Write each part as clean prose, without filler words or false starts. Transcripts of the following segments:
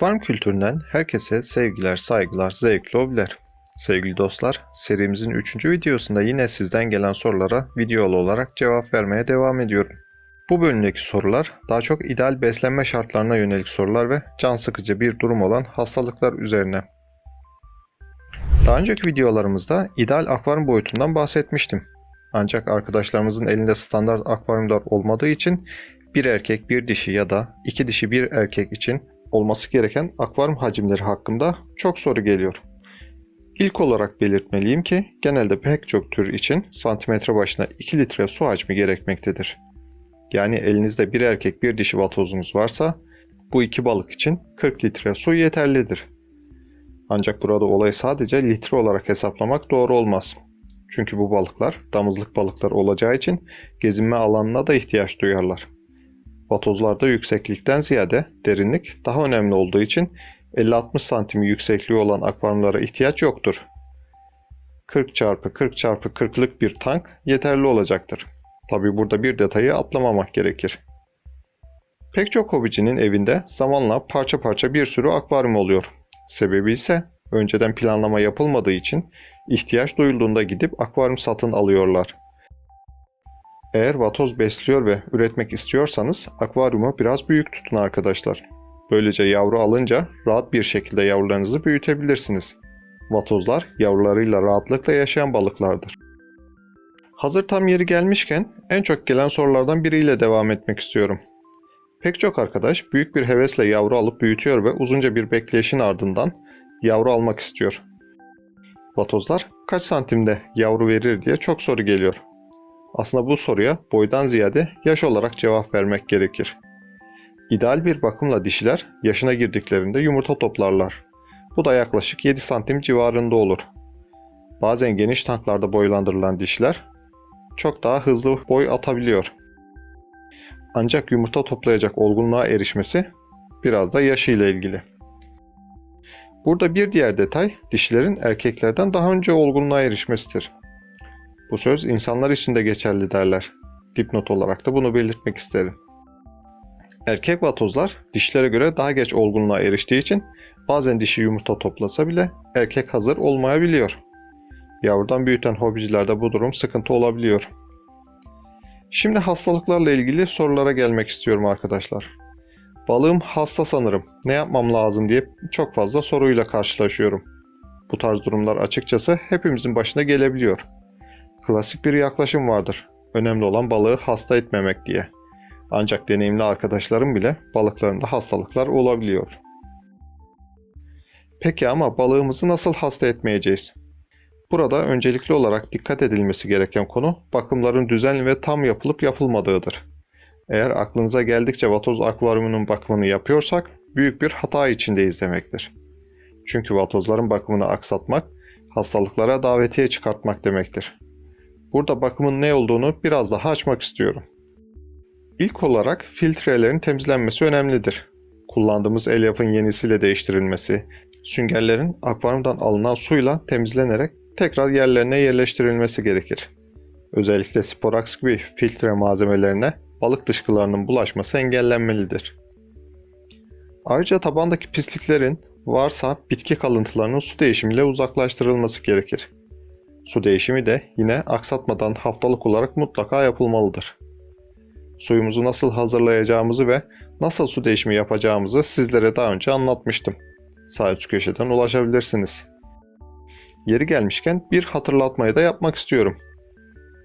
Akvaryum kültüründen herkese sevgiler, saygılar, zevkli hobiler. Sevgili dostlar, serimizin 3. videosunda yine sizden gelen sorulara videolu olarak cevap vermeye devam ediyorum. Bu bölümdeki sorular daha çok ideal beslenme şartlarına yönelik sorular ve can sıkıcı bir durum olan hastalıklar üzerine. Daha önceki videolarımızda ideal akvaryum boyutundan bahsetmiştim. Ancak arkadaşlarımızın elinde standart akvaryumlar olmadığı için bir erkek bir dişi ya da iki dişi bir erkek için olması gereken akvaryum hacimleri hakkında çok soru geliyor. İlk olarak belirtmeliyim ki genelde pek çok tür için santimetre başına 2 litre su hacmi gerekmektedir. Yani elinizde bir erkek bir dişi vatozunuz varsa bu iki balık için 40 litre su yeterlidir. Ancak burada olayı sadece litre olarak hesaplamak doğru olmaz. Çünkü bu balıklar damızlık balıklar olacağı için gezinme alanına da ihtiyaç duyarlar. Vatozlarda yükseklikten ziyade derinlik daha önemli olduğu için 50-60 santim yüksekliği olan akvaryumlara ihtiyaç yoktur. 40x40x40'lık bir tank yeterli olacaktır. Tabi burada bir detayı atlamamak gerekir. Pek çok hobicinin evinde zamanla parça parça bir sürü akvaryum oluyor. Sebebi ise önceden planlama yapılmadığı için ihtiyaç duyulduğunda gidip akvaryum satın alıyorlar. Eğer vatoz besliyor ve üretmek istiyorsanız akvaryumu biraz büyük tutun arkadaşlar. Böylece yavru alınca rahat bir şekilde yavrularınızı büyütebilirsiniz. Vatozlar yavrularıyla rahatlıkla yaşayan balıklardır. Hazır tam yeri gelmişken en çok gelen sorulardan biriyle devam etmek istiyorum. Pek çok arkadaş büyük bir hevesle yavru alıp büyütüyor ve uzunca bir bekleyişin ardından yavru almak istiyor. Vatozlar kaç santimde yavru verir diye çok soru geliyor. Aslında bu soruya boydan ziyade yaş olarak cevap vermek gerekir. İdeal bir bakımla dişiler yaşına girdiklerinde yumurta toplarlar. Bu da yaklaşık 7 santim civarında olur. Bazen geniş tanklarda boylandırılan dişiler çok daha hızlı boy atabiliyor. Ancak yumurta toplayacak olgunluğa erişmesi biraz da yaşıyla ilgili. Burada bir diğer detay dişilerin erkeklerden daha önce olgunluğa erişmesidir. Bu söz insanlar için de geçerli derler. Dipnot olarak da bunu belirtmek isterim. Erkek vatozlar dişilere göre daha geç olgunluğa eriştiği için bazen dişi yumurta toplasa bile erkek hazır olmayabiliyor. Yavrudan büyüten hobicilerde bu durum sıkıntı olabiliyor. Şimdi hastalıklarla ilgili sorulara gelmek istiyorum arkadaşlar. Balığım hasta sanırım, ne yapmam lazım diye çok fazla soruyla karşılaşıyorum. Bu tarz durumlar açıkçası hepimizin başına gelebiliyor. Klasik bir yaklaşım vardır. Önemli olan balığı hasta etmemek diye. Ancak deneyimli arkadaşlarım bile balıklarında hastalıklar olabiliyor. Peki ama balığımızı nasıl hasta etmeyeceğiz? Burada öncelikli olarak dikkat edilmesi gereken konu bakımların düzenli ve tam yapılıp yapılmadığıdır. Eğer aklınıza geldikçe vatoz akvaryumunun bakımını yapıyorsak büyük bir hata içindeyiz demektir. Çünkü vatozların bakımını aksatmak hastalıklara davetiye çıkartmak demektir. Burada bakımın ne olduğunu biraz daha açmak istiyorum. İlk olarak filtrelerin temizlenmesi önemlidir. Kullandığımız elyafın yenisiyle değiştirilmesi, süngerlerin akvaryumdan alınan suyla temizlenerek tekrar yerlerine yerleştirilmesi gerekir. Özellikle sporaks gibi filtre malzemelerine balık dışkılarının bulaşması engellenmelidir. Ayrıca tabandaki pisliklerin varsa bitki kalıntılarının su değişimiyle uzaklaştırılması gerekir. Su değişimi de yine aksatmadan haftalık olarak mutlaka yapılmalıdır. Suyumuzu nasıl hazırlayacağımızı ve nasıl su değişimi yapacağımızı sizlere daha önce anlatmıştım. Sağ üst köşeden ulaşabilirsiniz. Yeri gelmişken bir hatırlatmayı da yapmak istiyorum.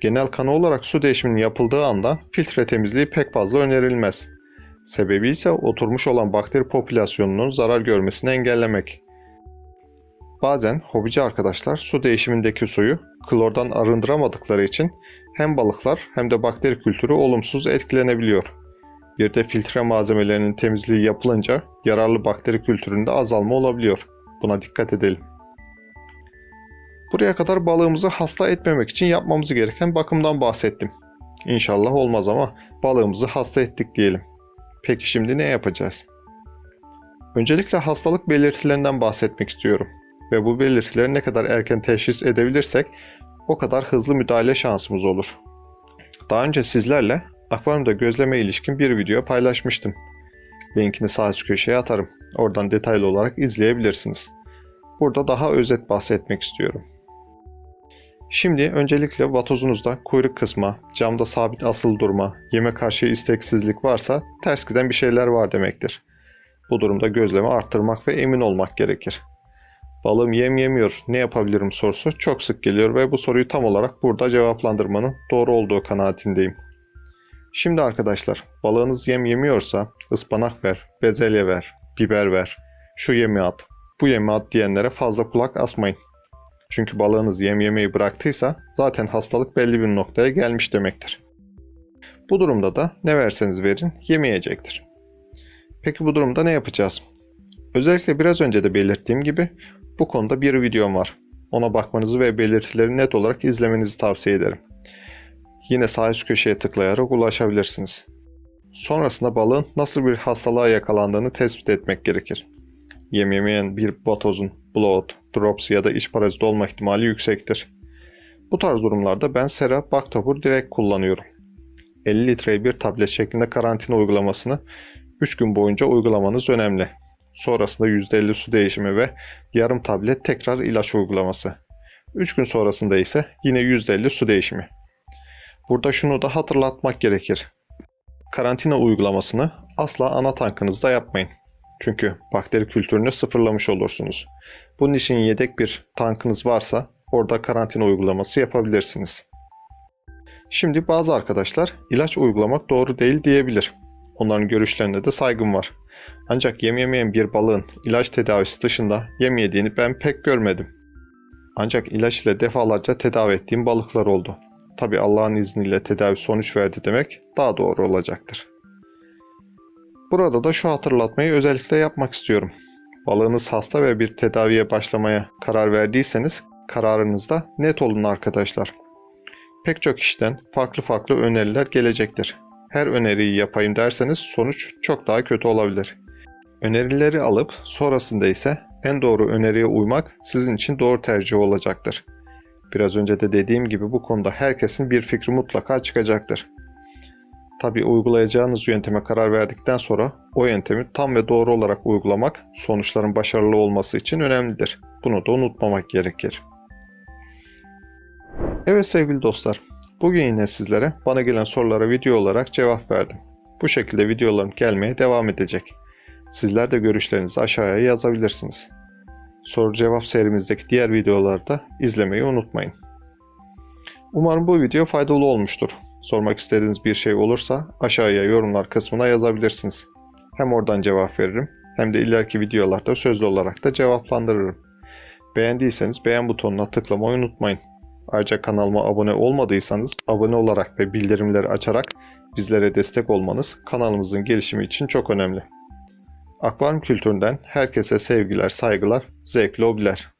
Genel kanı olarak su değişiminin yapıldığı anda filtre temizliği pek fazla önerilmez. Sebebi ise oturmuş olan bakteri popülasyonunun zarar görmesini engellemek. Bazen hobici arkadaşlar su değişimindeki suyu klordan arındıramadıkları için hem balıklar hem de bakteri kültürü olumsuz etkilenebiliyor. Bir de filtre malzemelerinin temizliği yapılınca yararlı bakteri kültüründe azalma olabiliyor. Buna dikkat edelim. Buraya kadar balığımızı hasta etmemek için yapmamız gereken bakımdan bahsettim. İnşallah olmaz ama balığımızı hasta ettik diyelim. Peki şimdi ne yapacağız? Öncelikle hastalık belirtilerinden bahsetmek istiyorum. Ve bu belirtileri ne kadar erken teşhis edebilirsek o kadar hızlı müdahale şansımız olur. Daha önce sizlerle akvaryumda gözleme ilişkin bir video paylaşmıştım. Linkini sağ üst köşeye atarım. Oradan detaylı olarak izleyebilirsiniz. Burada daha özet bahsetmek istiyorum. Şimdi öncelikle vatozunuzda kuyruk kısma, camda sabit asılı durma, yeme karşı isteksizlik varsa ters giden bir şeyler var demektir. Bu durumda gözlemi arttırmak ve emin olmak gerekir. Balığım yem yemiyor, ne yapabilirim sorusu çok sık geliyor ve bu soruyu tam olarak burada cevaplandırmanın doğru olduğu kanaatindeyim. Şimdi arkadaşlar, balığınız yem yemiyorsa ıspanak ver, bezelye ver, biber ver, şu yemi at, bu yemi at diyenlere fazla kulak asmayın. Çünkü balığınız yem yemeyi bıraktıysa zaten hastalık belli bir noktaya gelmiş demektir. Bu durumda da ne verseniz verin yemeyecektir. Peki bu durumda ne yapacağız? Özellikle biraz önce de belirttiğim gibi bu konuda bir videom var. Ona bakmanızı ve belirtileri net olarak izlemenizi tavsiye ederim. Yine sağ üst köşeye tıklayarak ulaşabilirsiniz. Sonrasında balığın nasıl bir hastalığa yakalandığını tespit etmek gerekir. Yem yemeyen bir vatozun bloat, drops ya da iç parazit olma ihtimali yüksektir. Bu tarz durumlarda ben Sera Bactopur direkt kullanıyorum. 50 litreye bir tablet şeklinde karantina uygulamasını 3 gün boyunca uygulamanız önemli. Sonrasında %50 su değişimi ve yarım tablet tekrar ilaç uygulaması. 3 gün sonrasında ise yine %50 su değişimi. Burada şunu da hatırlatmak gerekir. Karantina uygulamasını asla ana tankınızda yapmayın. Çünkü bakteri kültürünü sıfırlamış olursunuz. Bunun için yedek bir tankınız varsa orada karantina uygulaması yapabilirsiniz. Şimdi bazı arkadaşlar ilaç uygulamak doğru değil diyebilir. Onların görüşlerine de saygım var. Ancak yem yemeyen bir balığın ilaç tedavisi dışında yem yediğini ben pek görmedim. Ancak ilaç ile defalarca tedavi ettiğim balıklar oldu. Tabi Allah'ın izniyle tedavi sonuç verdi demek daha doğru olacaktır. Burada da şu hatırlatmayı özellikle yapmak istiyorum. Balığınız hasta ve bir tedaviye başlamaya karar verdiyseniz kararınızda net olun arkadaşlar. Pek çok kişiden farklı öneriler gelecektir. Her öneriyi yapayım derseniz sonuç çok daha kötü olabilir. Önerileri alıp sonrasında ise en doğru öneriye uymak sizin için doğru tercih olacaktır. Biraz önce de dediğim gibi bu konuda herkesin bir fikri mutlaka çıkacaktır. Tabi uygulayacağınız yönteme karar verdikten sonra o yöntemi tam ve doğru olarak uygulamak sonuçların başarılı olması için önemlidir. Bunu da unutmamak gerekir. Evet sevgili dostlar, bugün yine sizlere bana gelen sorulara video olarak cevap verdim. Bu şekilde videolarım gelmeye devam edecek. Sizler de görüşlerinizi aşağıya yazabilirsiniz. Soru cevap serimizdeki diğer videoları da izlemeyi unutmayın. Umarım bu video faydalı olmuştur. Sormak istediğiniz bir şey olursa aşağıya yorumlar kısmına yazabilirsiniz. Hem oradan cevap veririm hem de ileriki videolarda sözlü olarak da cevaplandırırım. Beğendiyseniz beğen butonuna tıklamayı unutmayın. Ayrıca kanalıma abone olmadıysanız abone olarak ve bildirimleri açarak bizlere destek olmanız kanalımızın gelişimi için çok önemli. Akvaryum kültüründen herkese sevgiler, saygılar, zevkli hobiler.